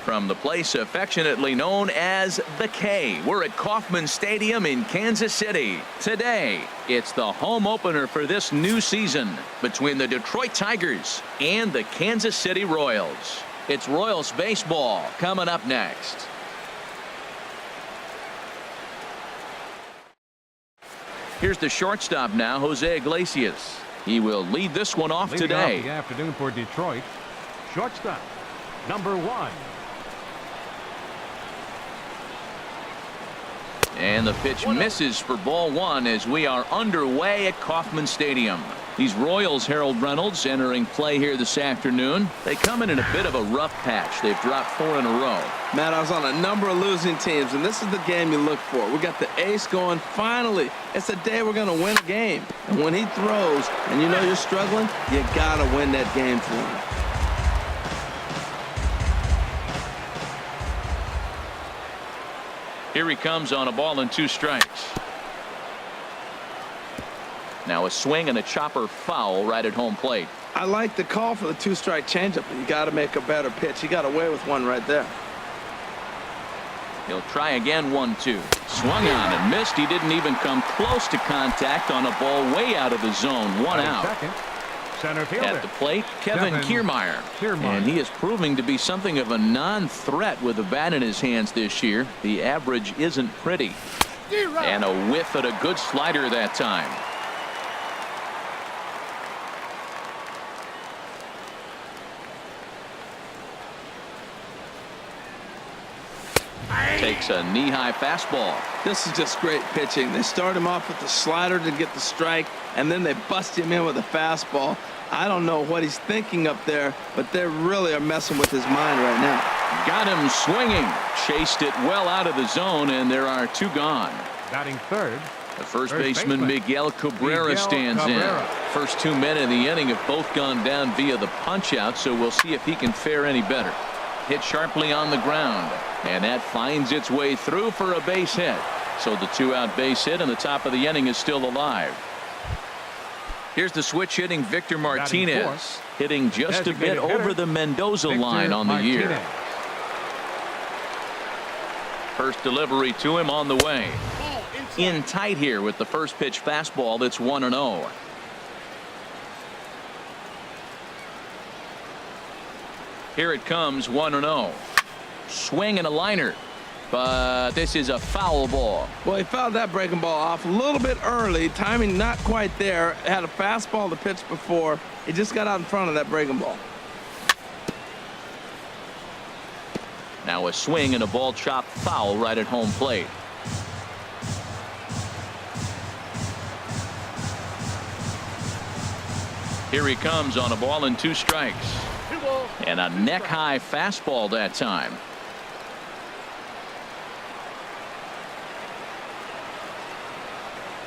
From the place affectionately known as the K, we're at Kauffman Stadium in Kansas City. Today, it's the home opener for this new season between the Detroit Tigers and the Kansas City Royals. It's Royals baseball coming up next. Here's the shortstop now, Jose Iglesias. He will lead this one off today. Off the afternoon for Detroit. Shortstop, number 1. And the pitch misses for ball 1 as we are underway at Kauffman Stadium. These Royals, Harold Reynolds, entering play here this afternoon. They come in a bit of a rough patch. They've dropped 4 in a row. Matt, I was on a number of losing teams, and this is the game you look for. We got the ace going. Finally, it's the day we're going to win a game. And when he throws, and you know you're struggling, you got to win that game for him. Here he comes on a ball and 2 strikes. Now a swing and a chopper foul right at home plate. I like the call for the 2-strike changeup, but you got to make a better pitch. He got away with one right there. He'll try again. 1-2. Swung on and missed. He didn't even come close to contact on a ball way out of the zone. 1 out. Second, center fielder. At the plate, Kevin Kiermaier. And he is proving to be something of a non-threat with the bat in his hands this year. The average isn't pretty. And a whiff at a good slider that time. Takes a knee-high fastball. This is just great pitching. They start him off with the slider to get the strike, and then they bust him in with a fastball. I don't know what he's thinking up there, but they really are messing with his mind right now. Got him swinging. Chased it well out of the zone, and there are 2 gone. Batting third. The first baseman Miguel Cabrera stands in. First 2 men in the inning have both gone down via the punch-out, so we'll see if he can fare any better. Hit sharply on the ground, and that finds its way through for a base hit. So the 2-out base hit, and the top of the inning is still alive. Here's the switch hitting Victor Martinez, hitting just a bit over the Mendoza line on the year. First delivery to him on the way. In tight here with the first pitch fastball that's 1-0. Here it comes. 1-0. Swing and a liner, but this is a foul ball. Well, he fouled that breaking ball off a little bit early. Timing not quite there. Had a fastball to pitch before. He just got out in front of that breaking ball. Now a swing and a ball chopped foul right at home plate. Here he comes on a ball and 2 strikes. And a neck-high fastball that time.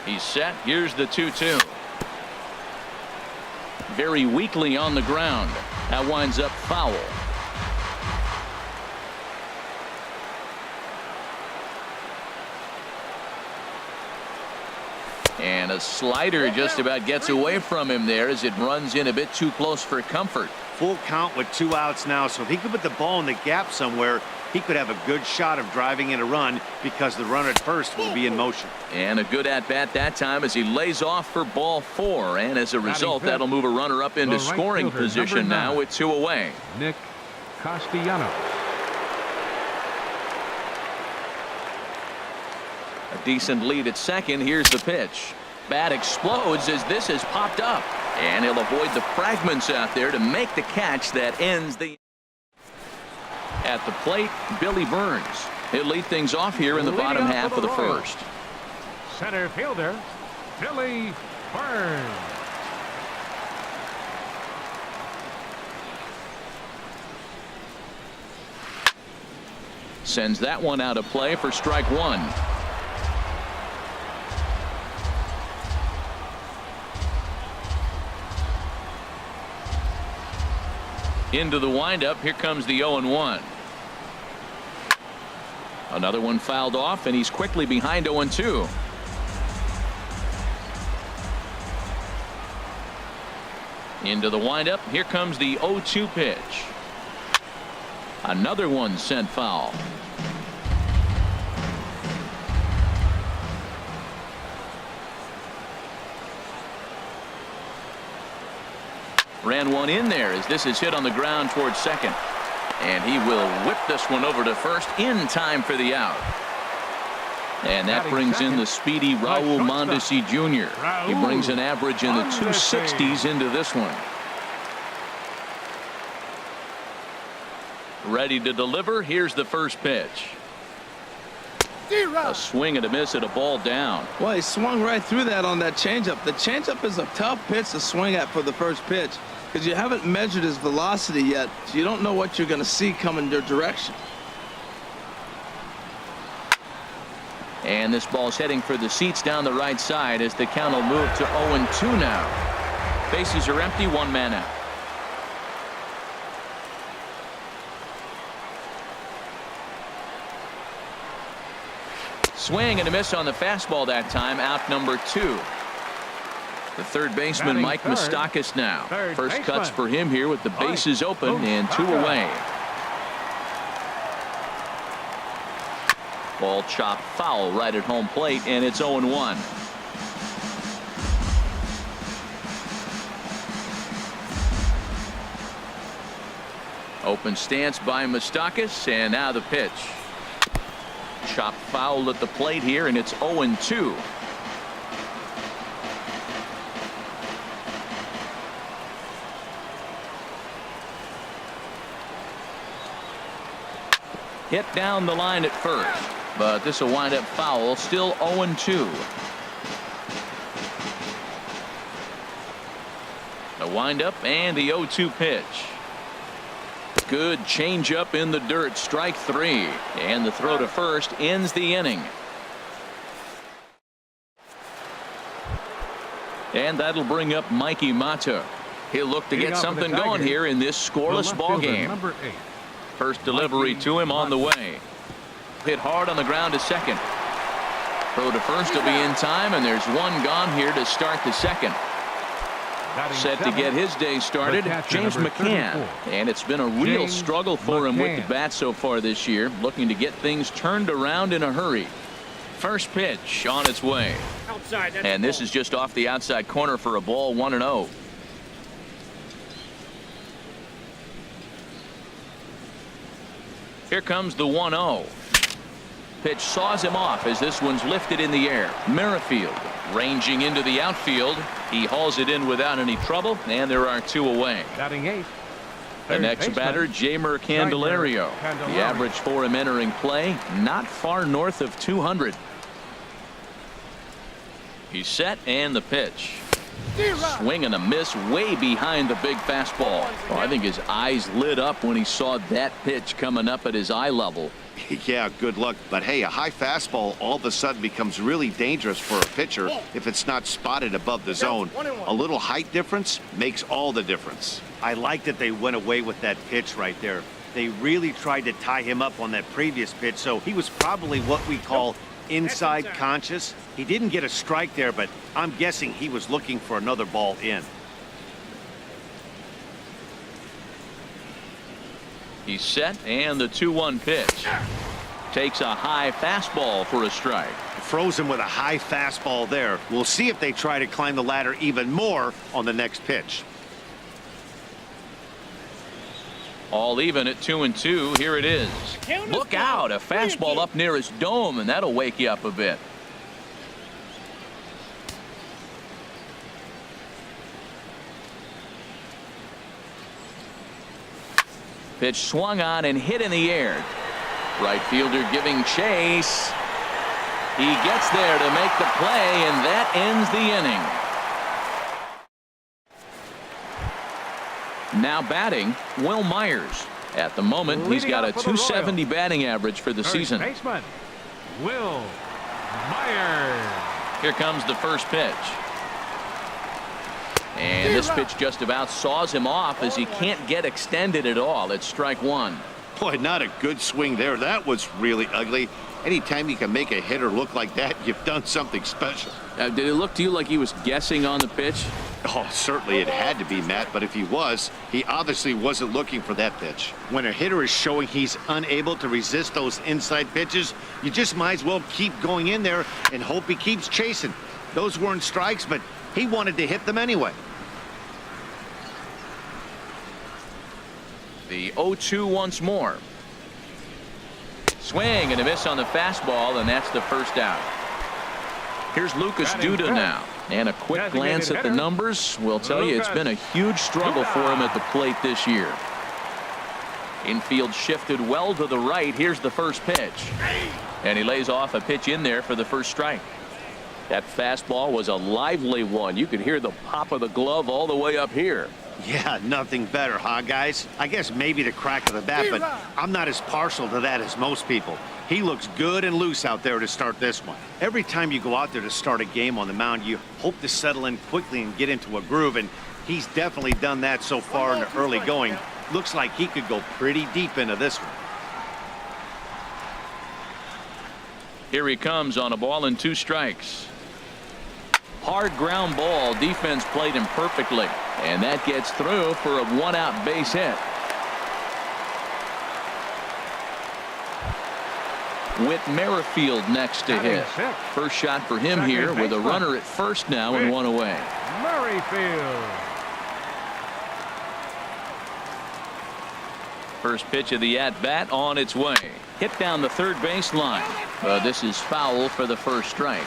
He's set. Here's the 2-2. Very weakly on the ground. That winds up foul. And a slider just about gets away from him there as it runs in a bit too close for comfort. Full count with 2 outs now, so if he could put the ball in the gap somewhere, he could have a good shot of driving in a run because the runner at first will be in motion. And a good at-bat that time as he lays off for ball 4, and as a result that'll move a runner up into scoring position now with 2 away. Nick Castellanos. A decent lead at second. Here's the pitch. Bat explodes as this has popped up, and he'll avoid the fragments out there to make the catch that ends the. At the plate, Billy Burns. He'll lead things off here in the bottom half of the first. Center fielder Billy Burns. Sends that one out of play for strike 1. Into the windup. Here comes the 0-1. Another one fouled off, and he's quickly behind 0-2. Into the windup. Here comes the 0-2 pitch. Another one sent foul. Ran one in there as this is hit on the ground towards second. And he will whip this one over to first in time for the out. And that brings in the speedy Raul Mondesi Jr. He brings an average in the 260s into this one. Ready to deliver. Here's the first pitch. A swing and a miss at a ball down. Well, he swung right through that on that changeup. The changeup is a tough pitch to swing at for the first pitch because you haven't measured his velocity yet, so you don't know what you're going to see coming your direction. And this ball's heading for the seats down the right side as the count will move to 0-2 now. Bases are empty, one man out. Swing and a miss on the fastball that time, out number 2. The third baseman, Mike Moustakas now. First cuts for him here with the bases open and 2 away. Ball chopped foul right at home plate, and it's 0-1. Open stance by Moustakas, and now the pitch. Chopped foul at the plate here, and it's 0-2. Hit down the line at first, but this will wind up foul. Still 0-2. The windup and the 0-2 pitch. Good changeup in the dirt. Strike 3, and the throw to first ends the inning. And that'll bring up Mikey Mata. He'll look to get something going here in this scoreless ball game. First delivery to him on the way. Hit hard on the ground to second. Throw to first will be in time, and there's one gone here to start the second. Set to get his day started, James McCann. And it's been a real struggle for him with the bat so far this year, looking to get things turned around in a hurry. First pitch on its way. And this is just off the outside corner for a ball, 1-0. Here comes the 1-0. Pitch saws him off as this one's lifted in the air. Merrifield ranging into the outfield. He hauls it in without any trouble, and there are 2 away. Batting 8th. The next batter, Jeimer Candelario. The average for him entering play, not far north of 200. He's set, and the pitch. Swing and a miss way behind the big fastball. Oh, I think his eyes lit up when he saw that pitch coming up at his eye level. Yeah, good luck. But hey, a high fastball all of a sudden becomes really dangerous for a pitcher if it's not spotted above the zone. A little height difference makes all the difference. I like that they went away with that pitch right there. They really tried to tie him up on that previous pitch, so he was probably what we call inside conscious. He didn't get a strike there, but I'm guessing he was looking for another ball in. He's set, and the 2-1 pitch. Takes a high fastball for a strike. Froze him with a high fastball there. We'll see if they try to climb the ladder even more on the next pitch. All even at 2-2. Here it is. Look out, a fastball up near his dome, and that'll wake you up a bit. Pitch swung on and hit in the air. Right fielder giving chase. He gets there to make the play, and that ends the inning. Now batting, Will Myers. At the moment, he's got a 270 batting average for the season. Baseman, Will Myers. Here comes the first pitch. And this pitch just about saws him off as he can't get extended at all. It's strike 1. Boy, not a good swing there. That was really ugly. Anytime you can make a hitter look like that, you've done something special. Did it look to you like he was guessing on the pitch? Oh, certainly it had to be, Matt, but if he was, he obviously wasn't looking for that pitch. When a hitter is showing he's unable to resist those inside pitches, you just might as well keep going in there and hope he keeps chasing. Those weren't strikes, but he wanted to hit them anyway. The 0-2 once more. Swing and a miss on the fastball, and that's the first out. Here's Lucas Duda now. And a quick glance at the numbers will tell you it's been a huge struggle for him at the plate this year. Infield shifted well to the right. Here's the first pitch. And he lays off a pitch in there for the first strike. That fastball was a lively one. You could hear the pop of the glove all the way up here. Yeah, nothing better, huh, guys? I guess maybe the crack of the bat, but I'm not as partial to that as most people. He looks good and loose out there to start this one. Every time you go out there to start a game on the mound, you hope to settle in quickly and get into a groove, and he's definitely done that so far in the early going. Looks like he could go pretty deep into this one. Here he comes on a ball and 2 strikes. Hard ground ball. Defense played him perfectly, and that gets through for a 1-out base hit. Whit Merrifield next to hit. First shot for him here with a runner at first now and 1 away. Merrifield. First pitch of the at-bat on its way. Hit down the third baseline. This is foul for the first strike.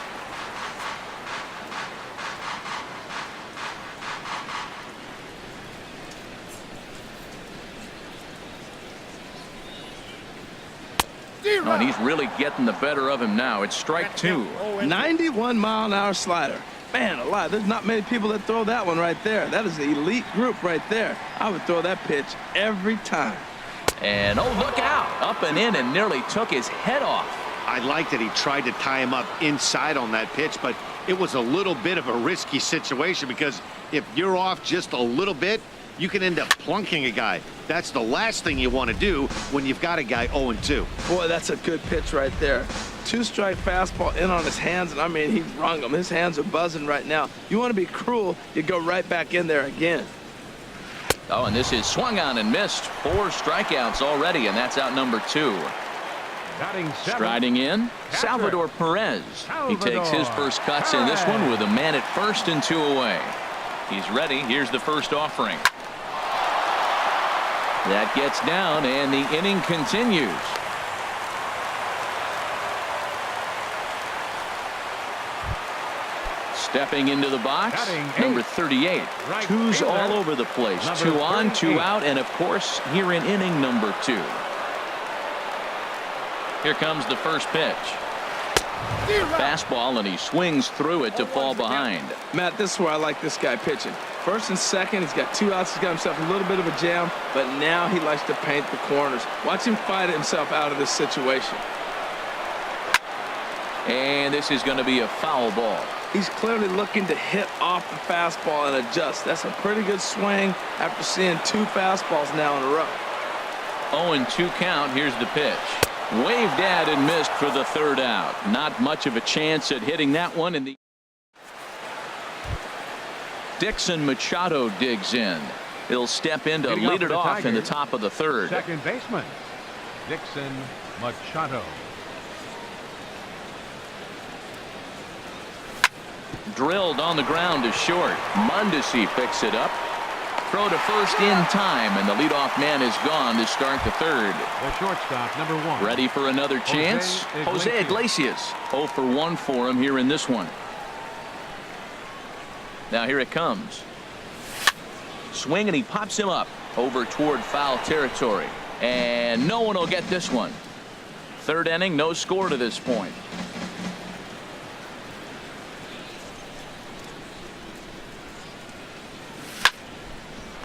Oh, and he's really getting the better of him now. It's strike 2. 91-mile-an-hour slider. Man alive, there's not many people that throw that one right there. That is an elite group right there. I would throw that pitch every time. And oh, look out. Up and in and nearly took his head off. I like that he tried to tie him up inside on that pitch, but it was a little bit of a risky situation because if you're off just a little bit, you can end up plunking a guy. That's the last thing you want to do when you've got a guy 0-2. Boy, that's a good pitch right there. 2-strike fastball in on his hands, and I mean, he rung them. His hands are buzzing right now. You want to be cruel, you go right back in there again. Oh, and this is swung on and missed. 4 strikeouts already, and that's out number 2. Striding in, Salvador Perez. He takes his first cuts in this one with a man at first and 2 away. He's ready. Here's the first offering. That gets down, and the inning continues. Stepping into the box, number 38. 2's all over the place. 2 on, 2 out, and of course, here in inning number 2. Here comes the first pitch. Fastball, and he swings through it to fall behind. Matt, this is where I like this guy pitching. First and second, he's got 2 outs. He's got himself a little bit of a jam, but now he likes to paint the corners. Watch him fight himself out of this situation. And this is going to be a foul ball. He's clearly looking to hit off the fastball and adjust. That's a pretty good swing after seeing 2 fastballs now in a row. 0-2 count. Here's the pitch. Waved at and missed for the 3rd out. Not much of a chance at hitting that one. And the Dixon Machado digs in. He'll step in to lead it off in the top of the 3rd. Second baseman, Dixon Machado. Drilled on the ground to short. Mondesi picks it up. Throw to first in time, and the leadoff man is gone to start the 3rd. The shortstop, number 1. Ready for another chance? Jose Iglesias. 0 for 1 for him here in this one. Now here it comes. Swing, and he pops him up over toward foul territory. And no one will get this one. 3rd inning, no score to this point.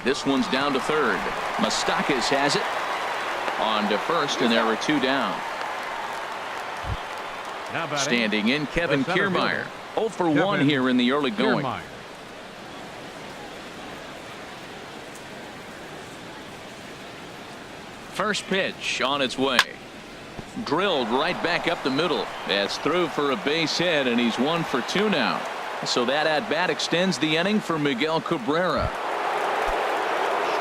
This one's down to 3rd. Moustakas has it. On to first, and there were 2 down. Standing in, Kevin Kiermaier. 0 for 1 here in the early going. First pitch on its way. Drilled right back up the middle. That's through for a base hit, and he's 1 for 2 now. So that at-bat extends the inning for Miguel Cabrera.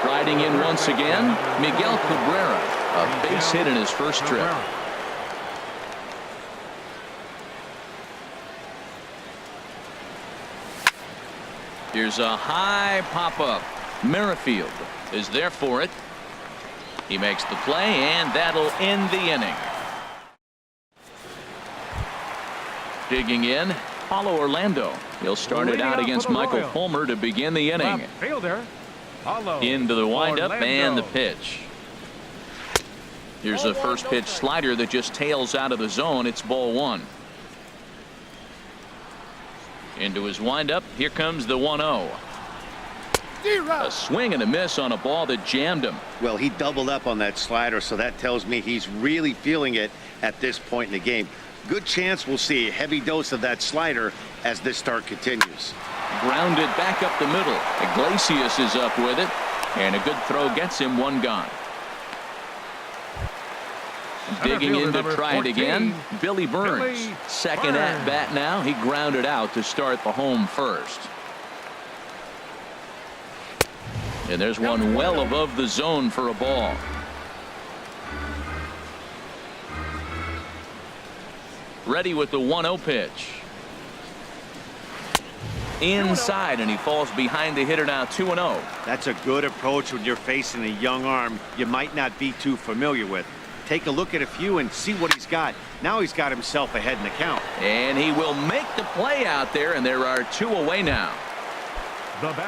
Striding in once again, Miguel Cabrera. A base hit in his first trip. Here's a high pop-up. Merrifield is there for it. He makes the play, and that'll end the inning. Digging in, Paulo Orlando. He'll start it out against Michael Fulmer to begin the inning. Into the windup and the pitch. Here's a first pitch slider that just tails out of the zone. It's ball one. Into his windup. Here comes the 1-0. A swing and a miss on a ball that jammed him. Well, he doubled up on that slider, so that tells me he's really feeling it at this point in the game. Good chance we'll see a heavy dose of that slider as this start continues. Grounded back up the middle. Iglesias is up with it, and a good throw gets him one gone. Digging in to try it again, Billy Burns. Second at bat now. He grounded out to start the home first. And there's one well above the zone for a ball. Ready with the 1-0 pitch. Inside, and he falls behind the hitter now. 2-0. That's a good approach when you're facing a young arm you might not be too familiar with. Take a look at a few and see what he's got. Now he's got himself ahead in the count. And he will make the play out there, and there are two away now.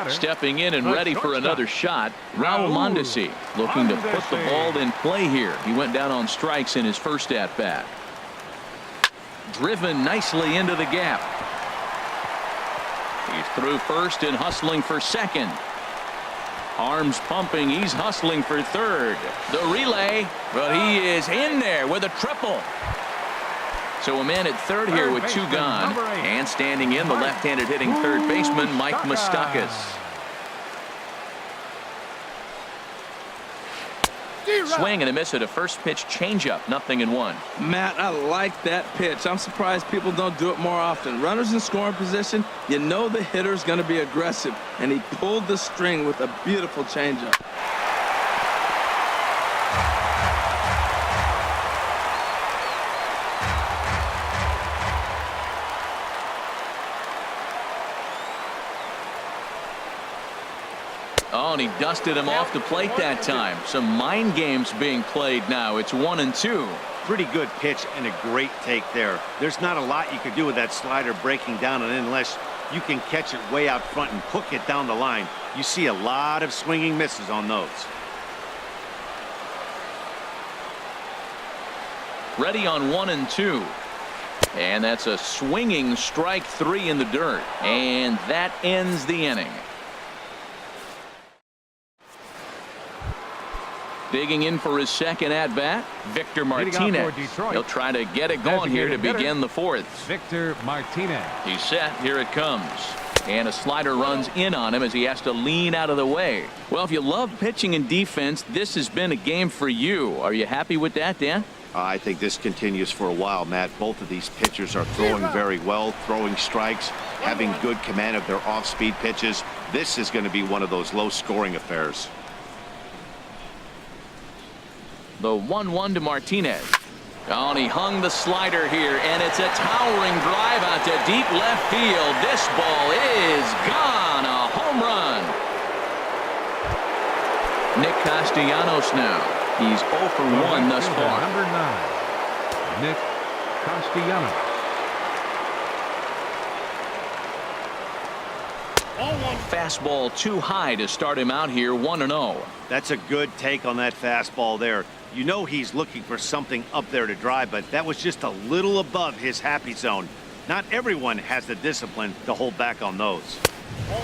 Stepping in and ready for another shot, Raul Mondesi looking to put the ball in play here. He went down on strikes in his first at-bat. Driven nicely into the gap. He's through first and hustling for second. Arms pumping. He's hustling for third. The relay, but he is in there with a triple. So a man at third here with two gone. And standing in, the left-handed hitting third baseman, Mike Moustakas. Swing and a miss at a first pitch changeup. 0-1. Matt, I like that pitch. I'm surprised people don't do it more often. Runners in scoring position, you know the hitter's going to be aggressive, and he pulled the string with a beautiful changeup. Oh, and he dusted him off the plate that time. Some mind games being played now. It's 1-2. Pretty good pitch and a great take there. There's not a lot you could do with that slider breaking down and in unless you can catch it way out front and hook it down the line. You see a lot of swinging misses on those. Ready on 1-2. And that's a swinging strike three in the dirt. And that ends the inning. Digging in for his second at-bat, Victor Martinez. He'll try to get it going here to begin the fourth. Victor Martinez. He's set. Here it comes. And a slider runs in on him as he has to lean out of the way. Well, if you love pitching and defense, this has been a game for you. Are you happy with that, Dan? I think this continues for a while, Matt. Both of these pitchers are throwing very well, throwing strikes, having good command of their off-speed pitches. This is going to be one of those low-scoring affairs. The 1-1 to Martinez. Oh, and he hung the slider here, and it's a towering drive out to deep left field. This ball is gone. A home run. Nick Castellanos now. He's 0 for 1 thus far. Number 9, Nick Castellanos. Fastball too high to start him out here. 1-0. That's a good take on that fastball there. You know he's looking for something up there to drive, but that was just a little above his happy zone. Not everyone has the discipline to hold back on those.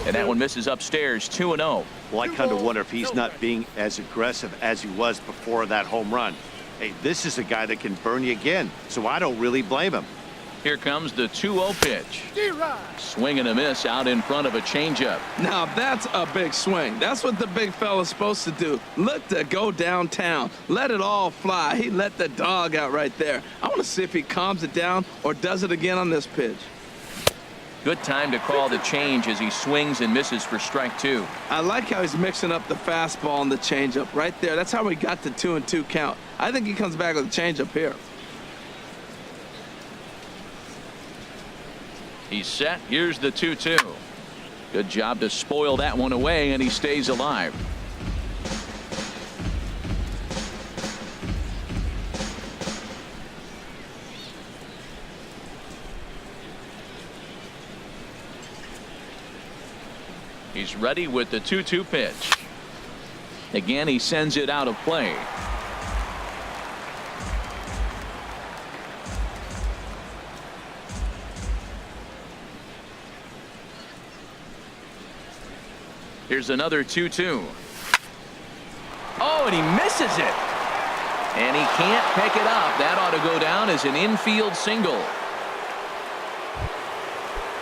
And that one misses upstairs. 2-0. Well, I kind of wonder if he's not being as aggressive as he was before that home run. Hey, this is a guy that can burn you again, so I don't really blame him. Here comes the 2-0 pitch. Swing and a miss out in front of a changeup. Now that's a big swing. That's what the big fella's supposed to do. Look to go downtown. Let it all fly. He let the dog out right there. I want to see if he calms it down or does it again on this pitch. Good time to call the change as he swings and misses for strike 2. I like how he's mixing up the fastball and the changeup right there. That's how we got the 2-2 count. I think he comes back with a changeup here. He's set. Here's the 2-2. Good job to spoil that one away, and he stays alive. He's ready with the 2-2 pitch. Again, he sends it out of play. Here's another 2-2. Oh, and he misses it. And he can't pick it up. That ought to go down as an infield single.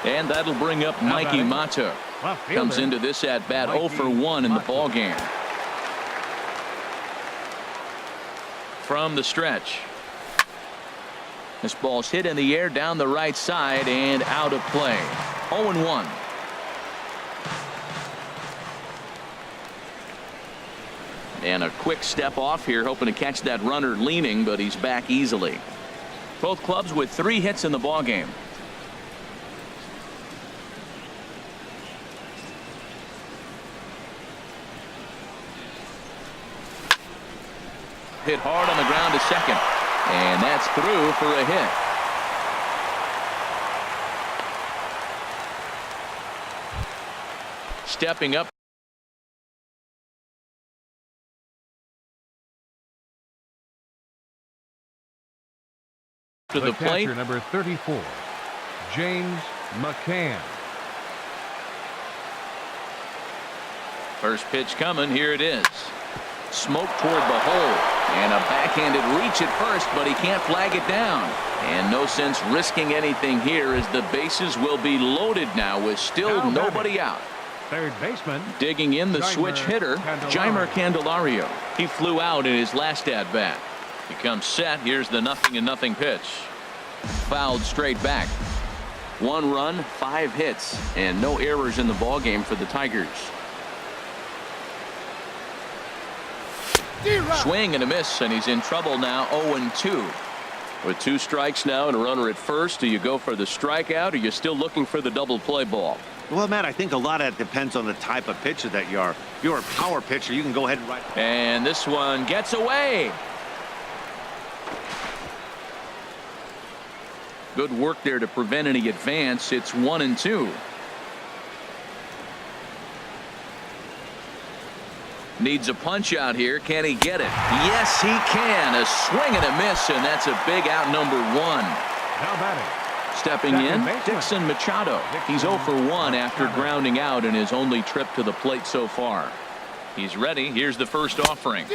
And that'll bring up Mikey Mata. Comes into this at bat 0 for 1 in the ball game. From the stretch. This ball's hit in the air down the right side and out of play. 0-1. And a quick step off here, hoping to catch that runner leaning, but he's back easily. Both clubs with 3 hits in the ball game. Hit hard on the ground to second, and that's through for a hit. Stepping up to the plate, catcher, number 34, James McCann. First pitch coming. Here it is. Smoke toward the hole. And a backhanded reach at first, but he can't flag it down. And no sense risking anything here as the bases will be loaded now with still nobody out. Third baseman. Digging in the switch hitter, Jeimer Candelario. He flew out in his last at bat. He comes set. Here's the 0-0 pitch. Fouled straight back. 1 run, 5 hits, and no errors in the ball game for the Tigers. Swing and a miss, and he's in trouble now. 0-2. With 2 strikes now and a runner at first, do you go for the strikeout, or are you still looking for the double play ball? Well, Matt, I think a lot of that depends on the type of pitcher that you are. If you're a power pitcher, you can go ahead and right. And this one gets away. Good work there to prevent any advance. It's 1-2. Needs a punch out here. Can he get it? Yes, he can. A swing and a miss, and that's a big out, number 1. Now batting. Stepping in, Dixon Machado. He's 0 for 1 after grounding out in his only trip to the plate so far. He's ready. Here's the first offering.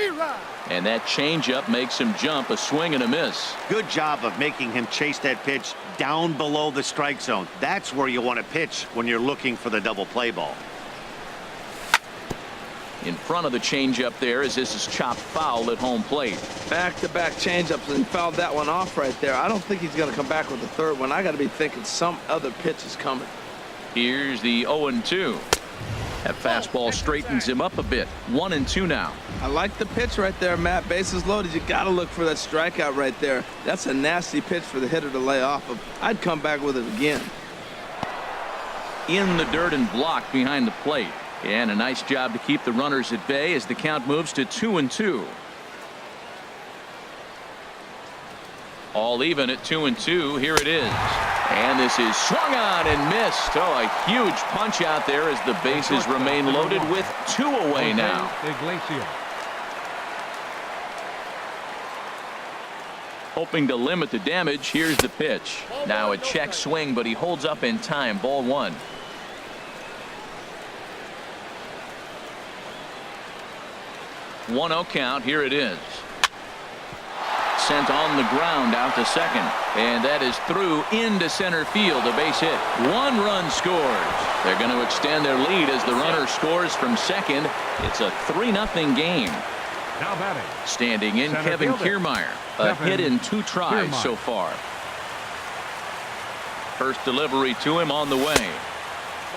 And that changeup makes him jump. A swing and a miss. Good job of making him chase that pitch down below the strike zone. That's where you want to pitch when you're looking for the double play ball. In front of the changeup there as this is chopped foul at home plate. Back-to-back changeups and fouled that one off right there. I don't think he's going to come back with the third one. I got to be thinking some other pitch is coming. Here's the 0-2. That fastball straightens him up a bit. 1-2 now. I like the pitch right there, Matt. Bases loaded. You got to look for that strikeout right there. That's a nasty pitch for the hitter to lay off of. I'd come back with it again. In the dirt and blocked behind the plate. And a nice job to keep the runners at bay as the count moves to 2-2. All even at 2-2. Here it is. And this is swung on and missed. Oh, a huge punch out there as the bases remain loaded with 2 away now. Iglesias. Hoping to limit the damage. Here's the pitch. Now a check swing, but he holds up in time. Ball 1. 1-0 count. Here it is. Sent on the ground out to second, and that is through into center field. A base hit. 1 run scores. They're going to extend their lead as the runner scores from second. It's a 3-0 game. Now batting. Standing in, Center Kevin fielder. Kiermaier. A hit in 2 tries Kiermaier. so far. First delivery to him on the way.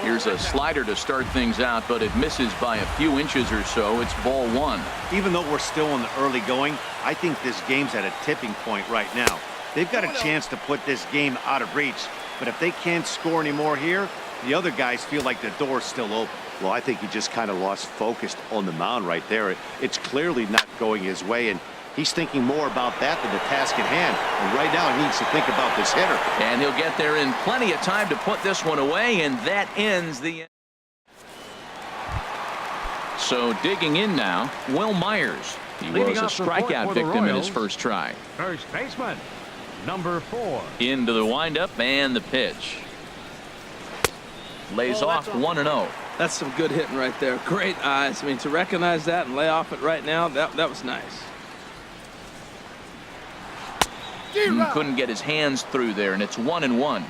Here's a slider to start things out, but it misses by a few inches or so. It's ball one. Even though we're still in the early going, I think this game's at a tipping point right now. They've got a chance to put this game out of reach, but if they can't score any more here, the other guys feel like the door's still open. Well, I think he just kind of lost focus on the mound right there. It's clearly not going his way, and he's thinking more about that than the task at hand. And right now he needs to think about this hitter. And he'll get there in plenty of time to put this one away, and that ends the. So digging in now, Will Myers. He was a strikeout victim in his first try. First baseman, number 4. Into the windup and the pitch. Lays off 1-0. That's some good hitting right there. Great eyes. I mean, to recognize that and lay off it right now, that was nice. Couldn't get his hands through there, and it's 1-1.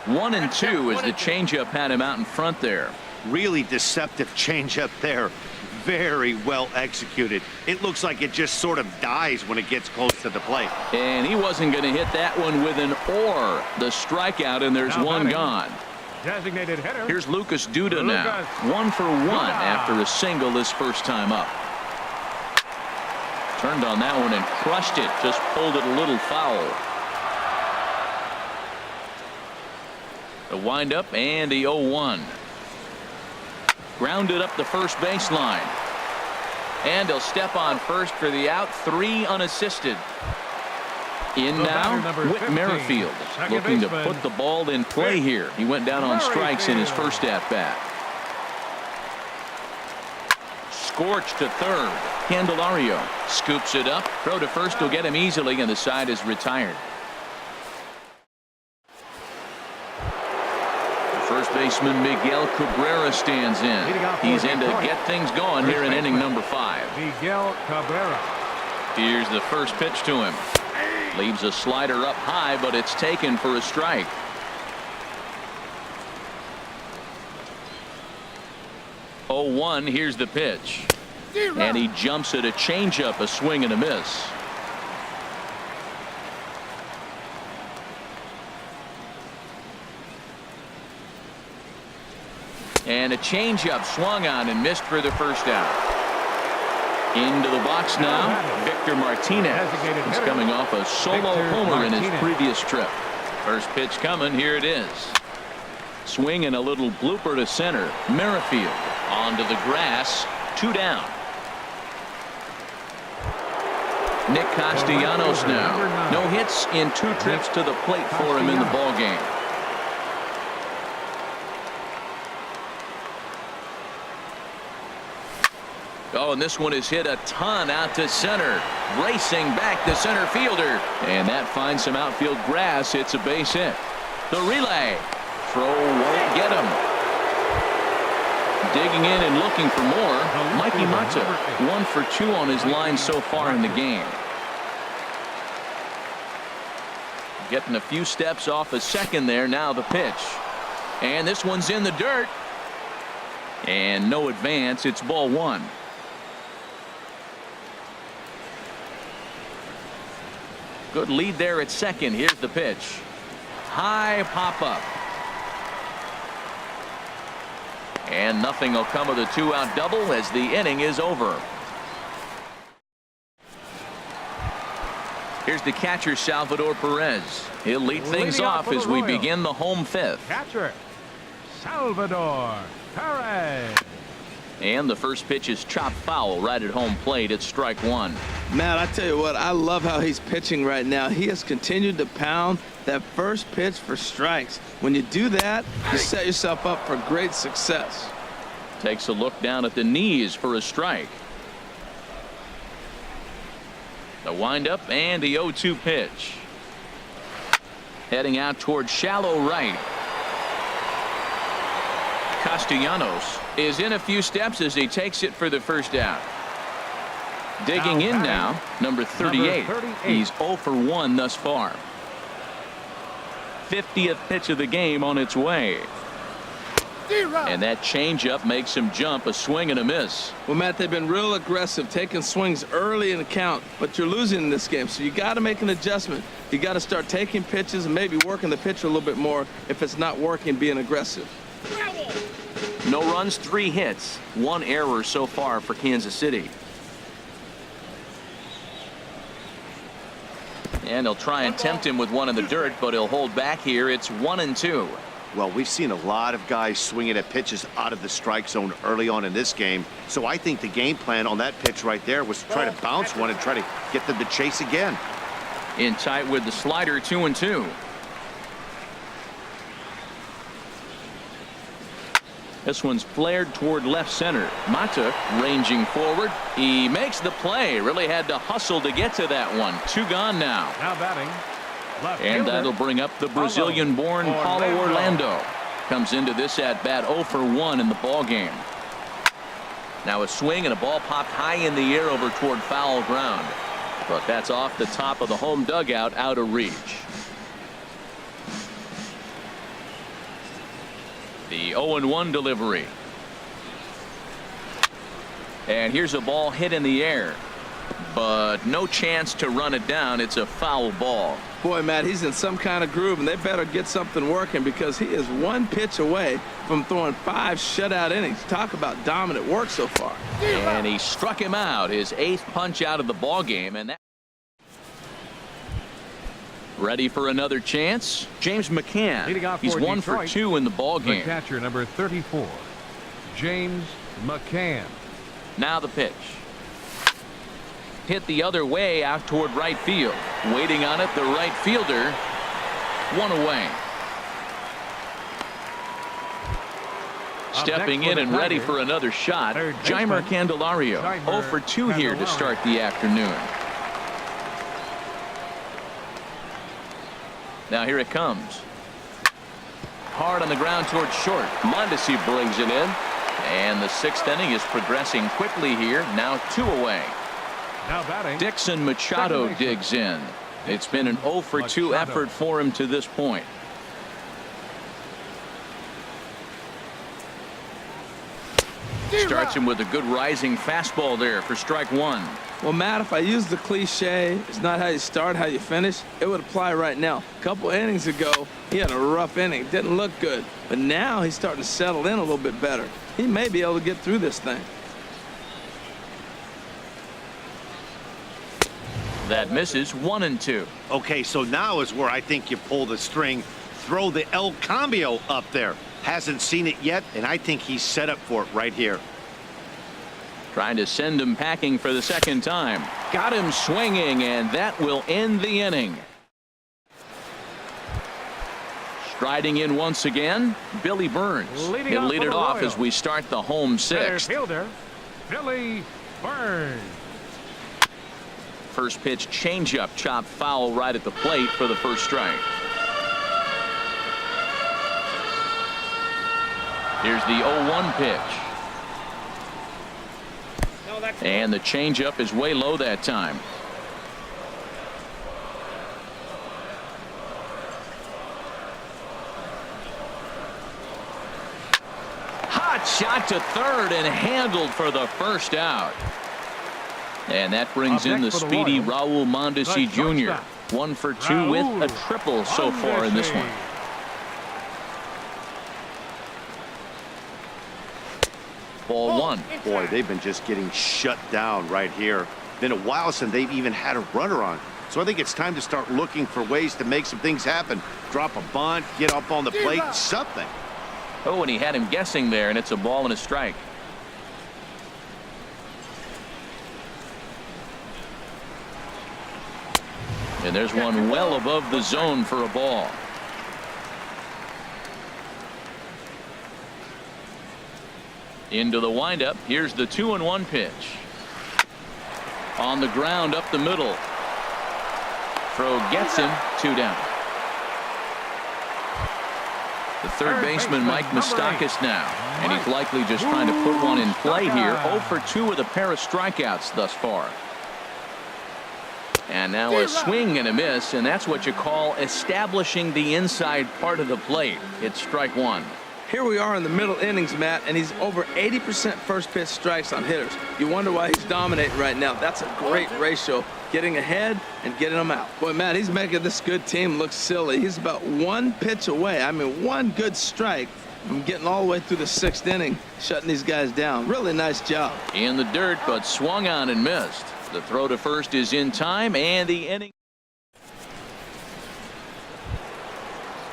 One and two as the changeup had him out in front there. Really deceptive changeup there. Very well executed. It looks like it just sort of dies when it gets close to the plate. And he wasn't going to hit that one with an or. The strikeout, and there's one gone. Designated hitter. Here's Lucas Duda now. 1 for 1 after a single this first time up. Turned on that one and crushed it. Just pulled it a little foul. The windup and the 0-1. Grounded up the first baseline. And he'll step on first for the out. 3 unassisted. In now, Whit Merrifield looking to put the ball in play here. He went down on strikes in his first at-bat. Scorched to third. Candelario scoops it up. Throw to first will get him easily, and the side is retired. First baseman Miguel Cabrera stands in. He's in to get things going here in inning number 5. Miguel Cabrera. Here's the first pitch to him. Leaves a slider up high, but it's taken for a strike. Oh, 1. Here's the pitch. And he jumps at a changeup, a swing and a miss. And a changeup swung on and missed for the first out. Into the box now, Victor Martinez. He's coming off a solo homer in his previous trip. First pitch coming. Here it is. Swing and a little blooper to center. Merrifield onto the grass. 2 down. Nick Castellanos now. No hits in 2 trips to the plate for him in the ballgame. Oh, and this one is hit a ton out to center. Racing back the center fielder. And that finds some outfield grass. It's a base hit. The relay. Throw won't get him. Digging in and looking for more. Mikey Mata. 1 for 2 on his line so far in the game. Getting a few steps off a second there. Now the pitch. And this one's in the dirt. And no advance. It's ball 1. Good lead there at second. Here's the pitch. High pop up. And nothing will come of the 2-out double as the inning is over. Here's the catcher, Salvador Perez. He'll lead things off as we begin the home 5th. Catcher, Salvador Perez. And the first pitch is chopped foul right at home plate. It's strike 1. Matt, I tell you what, I love how he's pitching right now. He has continued to pound that first pitch for strikes. When you do that, you set yourself up for great success. Takes a look down at the knees for a strike. The windup and the 0-2 pitch. Heading out toward shallow right. Castellanos is in a few steps as he takes it for the first out. Digging in now, number 38. He's 0 for 1 thus far. 50th pitch of the game on its way. And that changeup makes him jump. A swing and a miss. Well, Matt, they've been real aggressive, taking swings early in the count, but you're losing in this game, so you got to make an adjustment. You got to start taking pitches and maybe working the pitcher a little bit more if it's not working, being aggressive. No runs, 3 hits, 1 error so far for Kansas City. And they'll try and tempt him with one in the dirt, but he'll hold back here. It's 1-2. Well, we've seen a lot of guys swinging at pitches out of the strike zone early on in this game. So I think the game plan on that pitch right there was to try to bounce one and try to get them to chase again. In tight with the slider, 2-2. This one's flared toward left center. Mata ranging forward. He makes the play. Really had to hustle to get to that one. 2 gone now. Now batting. Left And fielder, that'll bring up the Brazilian-born Paulo Orlando. Comes into this at-bat 0 for 1 in the ball game. Now a swing and a ball popped high in the air over toward foul ground. But that's off the top of the home dugout, out of reach. The 0-1 delivery. And here's a ball hit in the air. But no chance to run it down. It's a foul ball. Boy, Matt, he's in some kind of groove, and they better get something working because he is 1 pitch away from throwing 5 shutout innings. Talk about dominant work so far. And he struck him out, his 8th punch out of the ball game, and that. Ready for another chance? James McCann. Leading off He's for 1 for Detroit, 2 in the ball the game. catcher, number 34, James McCann. Now the pitch. Hit the other way out toward right field. Waiting on it, the right fielder. 1 away. Stepping in and ready for another shot, Jeimer Candelario. 0 for 2 here to start the afternoon. Now here it comes. Hard on the ground towards short. Mondesi brings it in. And the 6th inning is progressing quickly here. Now 2 away. Now batting. Dixon Machado digs in. It's been an 0 for 2 effort for him to this point. Starts him with a good rising fastball there for strike 1. Well, Matt, if I use the cliche, it's not how you start, how you finish, it would apply right now. A couple innings ago, he had a rough inning. Didn't look good. But now he's starting to settle in a little bit better. He may be able to get through this thing. That misses. 1-2. Okay, so now is where I think you pull the string, throw the El Cambio up there. Hasn't seen it yet, and I think he's set up for it right here. Trying to send him packing for the 2nd time. Got him swinging, and that will end the inning. Striding in once again, Billy Burns. He'll lead it off as we start the home 6th. Fielder, Billy Burns. First pitch changeup chopped foul right at the plate for the first strike. Here's the 0-1 pitch. And the changeup is way low that time. Hot shot to third and handled for the first out. And that brings in the speedy Raul Mondesi Jr. 1 for 2 with a triple so far in this one. Ball 1. Boy, they've been just getting shut down right here. Been a while since they've even had a runner on. So I think it's time to start looking for ways to make some things happen. Drop a bunt, get up on the plate, something. Oh, and he had him guessing there, and it's a ball and a strike. And there's one well above the zone for a ball. Into the windup. Here's the 2-1 pitch. On the ground up the middle. Throw gets him. 2 down. The third baseman Mike Moustakas now, and he's likely just trying to put one in play here. 0 for 2 with a pair of strikeouts thus far. And now a swing and a miss, and that's what you call establishing the inside part of the plate. It's strike 1. Here we are in the middle innings, Matt, and he's over 80% first pitch strikes on hitters. You wonder why he's dominating right now. That's a great ratio, getting ahead and getting them out. Boy, Matt, he's making this good team look silly. He's about one pitch away. I mean, one good strike from getting all the way through the 6th inning, shutting these guys down. Really nice job. In the dirt, but swung on and missed. The throw to first is in time, and the inning.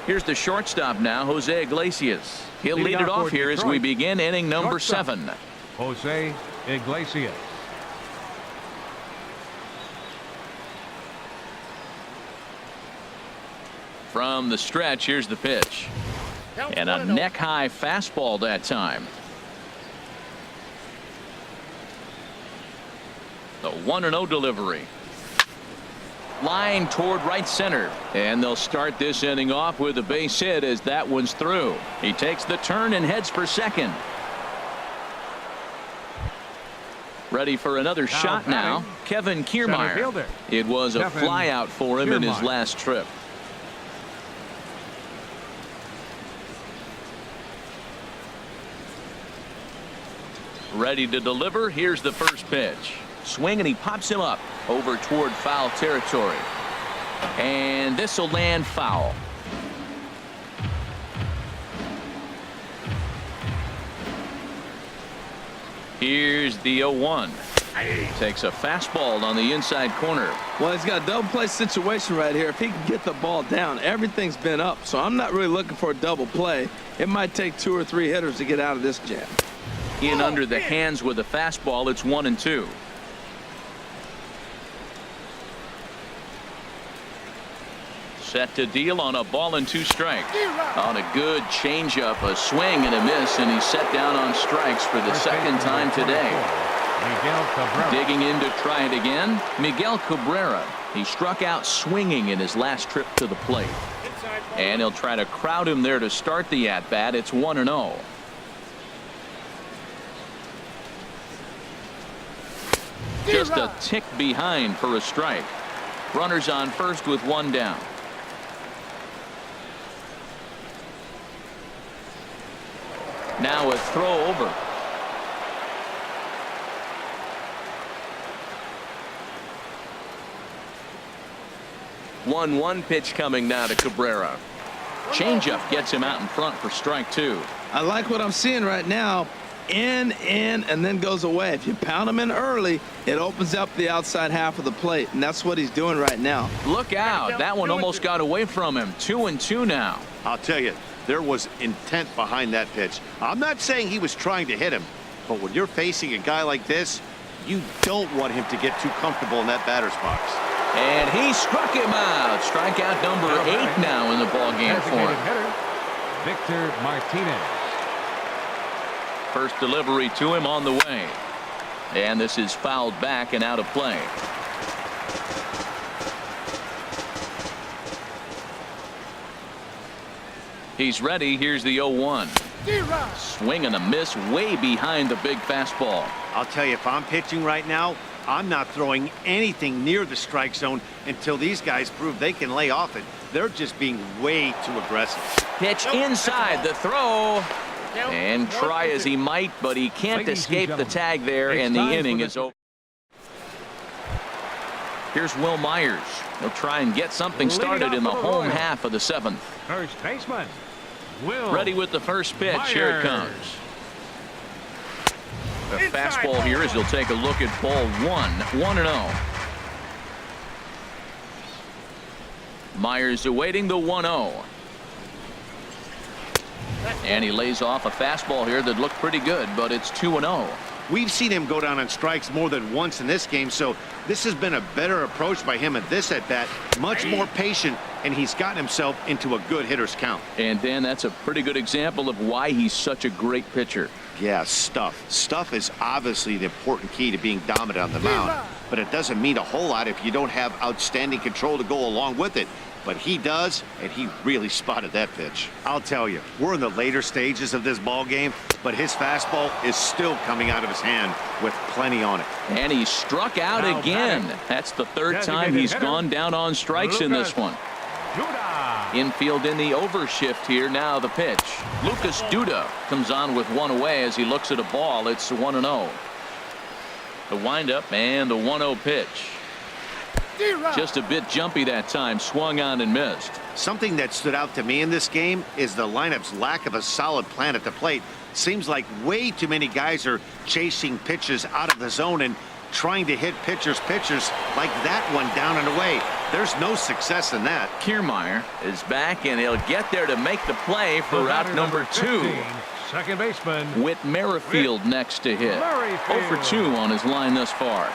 Here's the shortstop now, Jose Iglesias. He'll lead it off here as we begin inning number 7. Jose Iglesias. From the stretch, here's the pitch. And a neck-high fastball that time. The 1-0 delivery. Line toward right center, and they'll start this inning off with a base hit as that one's through. He takes the turn and heads for second. Ready for another shot now, Kevin Kiermaier. It was a flyout for him in his last trip. Ready to deliver. Here's the first pitch. Swing, and he pops him up over toward foul territory. And this will land foul. Here's the 0-1. Takes a fastball on the inside corner. Well, he's got a double play situation right here. If he can get the ball down, everything's been up. So I'm not really looking for a double play. It might take 2 or 3 hitters to get out of this jam. In under the hands with a fastball, it's 1-2. Set to deal on a ball and 2 strikes. On a good changeup, a swing and a miss, and he's set down on strikes for the second time today. Digging in to try it again, Miguel Cabrera. He struck out swinging in his last trip to the plate. And he'll try to crowd him there to start the at-bat. It's 1-0. Just a tick behind for a strike. Runners on first with 1 down. Now a throw over. One pitch coming now to Cabrera. Changeup gets him out in front for strike 2. I like what I'm seeing right now. In, and then goes away. If you pound him in early, it opens up the outside half of the plate, and that's what he's doing right now. Look out. That one almost got away from him. 2-2 now. I'll tell you, there was intent behind that pitch. I'm not saying he was trying to hit him, but when you're facing a guy like this, you don't want him to get too comfortable in that batter's box. And he struck him out. Strikeout number 8 now in the ballgame for him. Victor Martinez. First delivery to him on the way. And this is fouled back and out of play. He's ready. Here's the 0-1. Swing and a miss way behind the big fastball. I'll tell you, if I'm pitching right now, I'm not throwing anything near the strike zone until these guys prove they can lay off it. They're just being way too aggressive. Pitch inside the throw. And try as he might, but he can't escape the tag there, and the inning is over. Here's Wil Myers. He'll try and get something started in the home half of the 7th. First baseman, Wil. Ready with the first pitch. Myers. Here it comes. A fastball here as he'll take a look at ball 1-0. Myers awaiting the 1-0. And he lays off a fastball here that looked pretty good, but it's 2-0. We've seen him go down on strikes more than once in this game, so this has been a better approach by him at this at-bat. Much more patient, and he's gotten himself into a good hitter's count. And Dan, that's a pretty good example of why he's such a great pitcher. Yeah, stuff. Stuff is obviously the important key to being dominant on the mound, but it doesn't mean a whole lot if you don't have outstanding control to go along with it. But he does, and he really spotted that pitch. I'll tell you, we're in the later stages of this ball game, but his fastball is still coming out of his hand with plenty on it. And he struck out again. That's the 3rd time he's gone down on strikes in this one. Infield in the overshift here. Now the pitch. Lucas Duda comes on with one away as he looks at a ball. It's 1-0. The windup and the 1-0 pitch. Just a bit jumpy that time. Swung on and missed. Something that stood out to me in this game is the lineup's lack of a solid plan at the plate. Seems like way too many guys are chasing pitches out of the zone and trying to hit pitchers like that one down and away. There's no success in that. Kiermaier is back, and he'll get there to make the play for route number 2. 15, second baseman. Whit Merrifield next to hit. 0 for 2 on his line thus far.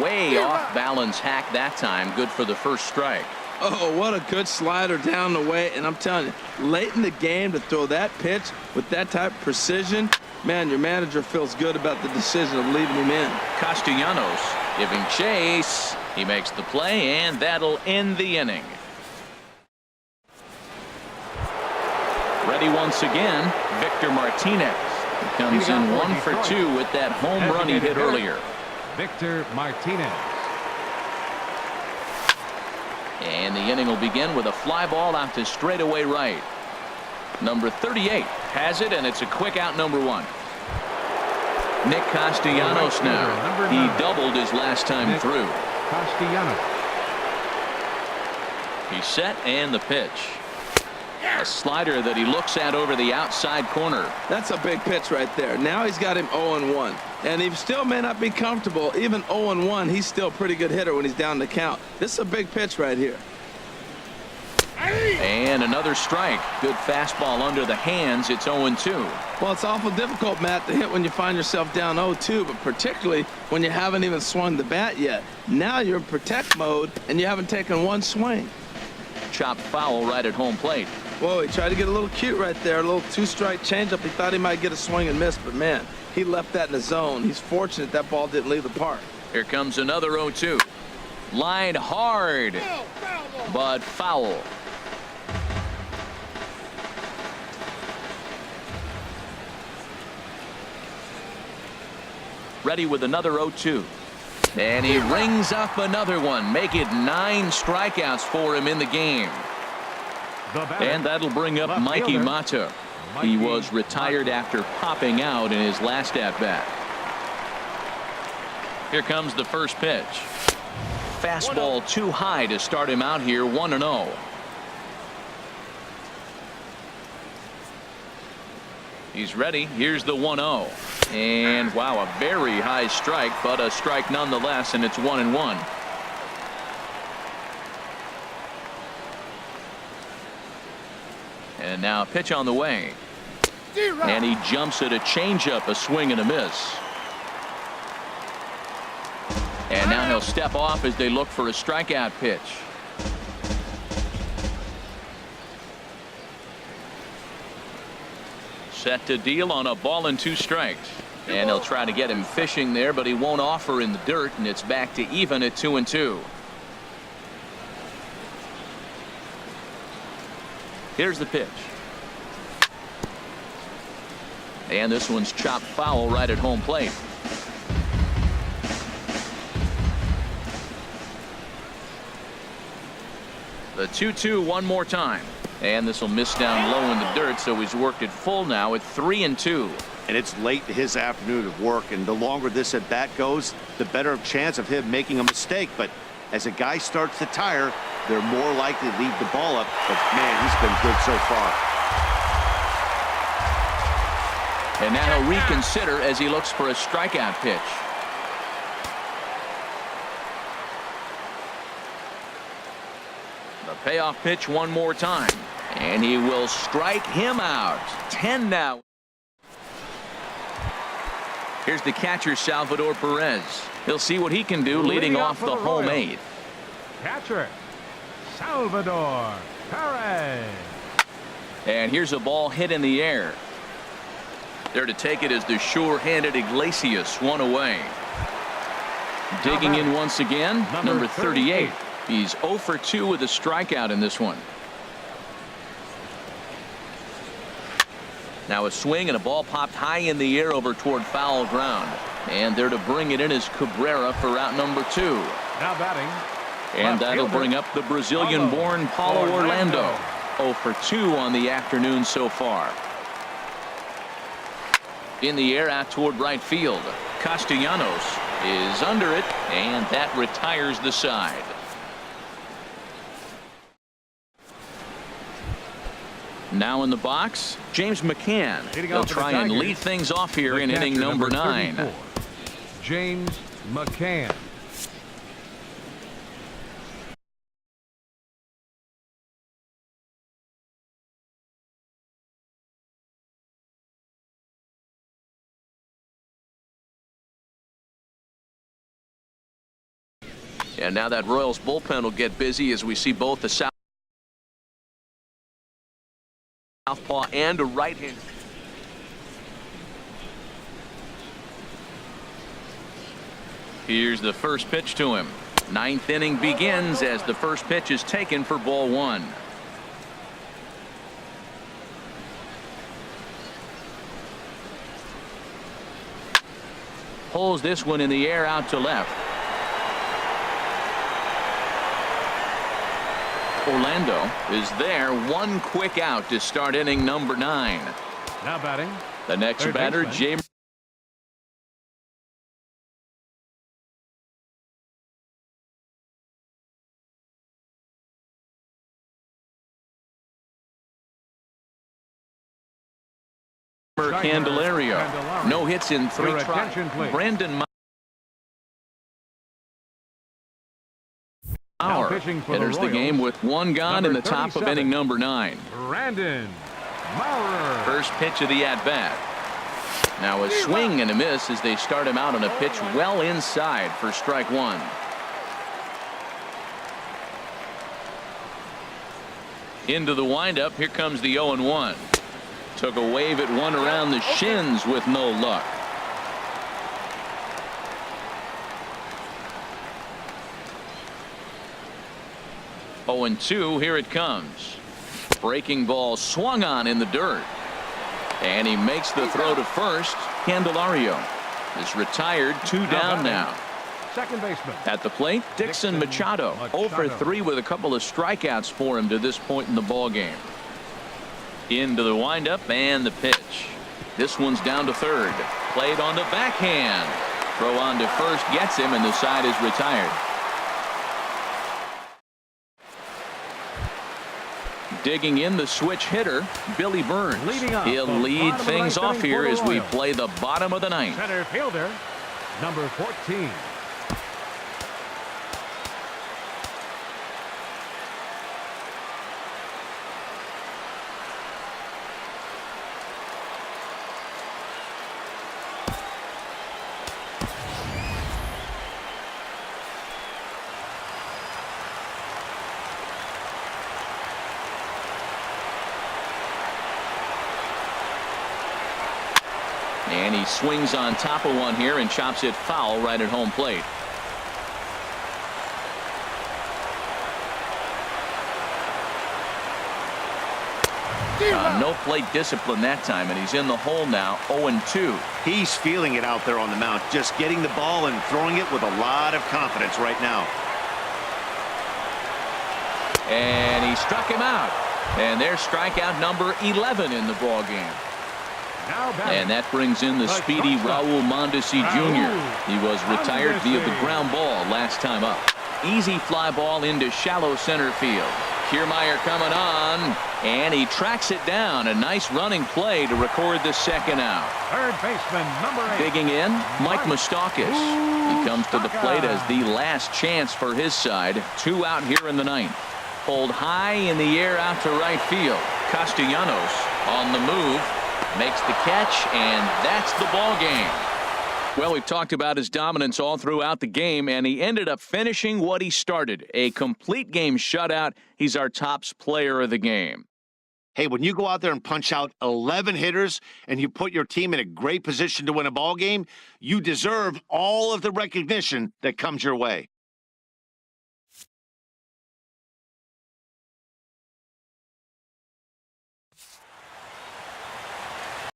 Way off balance hack that time. Good for the first strike. Oh, what a good slider down the way. And I'm telling you, late in the game to throw that pitch with that type of precision, man, your manager feels good about the decision of leaving him in. Castellanos giving chase. He makes the play, and that'll end the inning. Ready once again, Victor Martinez. He comes in 1 for 2 with that home run he hit earlier. Victor Martinez. And the inning will begin with a fly ball out to straightaway right. Number 38 has it, and it's a quick out, number 1. Nick Castellanos now. He doubled his last time through. Castellanos. He's set, and the pitch. A slider that he looks at over the outside corner. That's a big pitch right there. Now he's got him 0-1. And he still may not be comfortable. Even 0-1, he's still a pretty good hitter when he's down the count. This is a big pitch right here. And another strike. Good fastball under the hands. It's 0-2. Well, it's awful difficult, Matt, to hit when you find yourself down 0-2, but particularly when you haven't even swung the bat yet. Now you're in protect mode, and you haven't taken one swing. Chopped foul right at home plate. Whoa, he tried to get a little cute right there. A little two-strike changeup. He thought he might get a swing and miss, but, man, he left that in the zone. He's fortunate that ball didn't leave the park. Here comes another 0-2. Line hard, but foul. Ready with another 0-2. And he rings up another one. Make it 9 strikeouts for him in the game. And that'll bring up Mikey Mata. He was retired after popping out in his last at-bat. Here comes the first pitch. Fastball too high to start him out here, 1-0. He's ready. Here's the 1-0. And wow, a very high strike, but a strike nonetheless, and it's 1-1. And now a pitch on the way. And he jumps at a changeup, a swing and a miss. And now he'll step off as they look for a strikeout pitch. Set to deal on a ball and 2 strikes. And he'll try to get him fishing there, but he won't offer in the dirt, and it's back to even at 2-2. Here's the pitch. And this one's chopped foul right at home plate. The 2-2 one more time. And this will miss down low in the dirt, so he's worked it full now at 3-2. And it's late in his afternoon of work, and the longer this at bat goes, the better chance of him making a mistake. But as a guy starts to tire, they're more likely to leave the ball up. But man, he's been good so far. And now he'll reconsider as he looks for a strikeout pitch. The payoff pitch one more time. And he will strike him out. 10 now. Here's the catcher, Salvador Perez. He'll see what he can do leading off the home 8th. Catcher, Salvador Perez. And here's a ball hit in the air. There to take it is the sure-handed Iglesias, one away. Digging in once again, number 38. He's 0 for 2 with a strikeout in this one. Now a swing and a ball popped high in the air over toward foul ground. And there to bring it in is Cabrera for route number 2. Now batting, And that'll bring up the Brazilian-born Paulo Orlando. 0 for 2 on the afternoon so far. In the air out toward right field. Castellanos is under it, and that retires the side. Now in the box, James McCann. He'll try and lead things off here in inning number 9. James McCann. And now that Royals bullpen will get busy as we see both the southpaw and a right-hand. Here's the first pitch to him. 9th inning begins as the first pitch is taken for ball 1. Pulls this one in the air out to left. Orlando is there. One quick out to start inning number 9. Now batting. The next batter, James. Candelario. No hits in 3 tries. Brandon Mauer enters the game with 1 gone in the top of inning number 9. Brandon Mauer. First pitch of the at-bat. Now a swing and a miss as they start him out on a pitch well inside for strike 1. Into the windup. Here comes the 0-1. Took a wave at one around the shins with no luck. Oh, 0-2. Here it comes. Breaking ball swung on in the dirt. And he makes the throw to first. Candelario is retired. 2 down now. Second baseman. At the plate, Dixon Machado. 0 for 3 with a couple of strikeouts for him to this point in the ball game. Into the windup and the pitch. This one's down to third. Played on the backhand. Throw on to first gets him, and the side is retired. Digging in the switch hitter, Billy Burns. He'll lead things off here as we play the bottom of the 9th. Center fielder, number 14. And he swings on top of one here and chops it foul right at home plate. No plate discipline that time, and he's in the hole now. 0-2. He's feeling it out there on the mound, just getting the ball and throwing it with a lot of confidence right now. And he struck him out. And there's strikeout number 11 in the ball game. And that brings in the speedy Raul Mondesi Jr. He was retired via the ground ball last time up. Easy fly ball into shallow center field. Kiermaier coming on, and he tracks it down. A nice running play to record the second out. Third baseman, number 8. Digging in, Mike Moustakas. He comes to the plate as the last chance for his side. 2 out here in the 9th. Pulled high in the air out to right field. Castellanos on the move. Makes the catch, and that's the ball game. Well, we've talked about his dominance all throughout the game, and he ended up finishing what he started. A complete game shutout. He's our top player of the game. Hey, when you go out there and punch out 11 hitters and you put your team in a great position to win a ball game, you deserve all of the recognition that comes your way.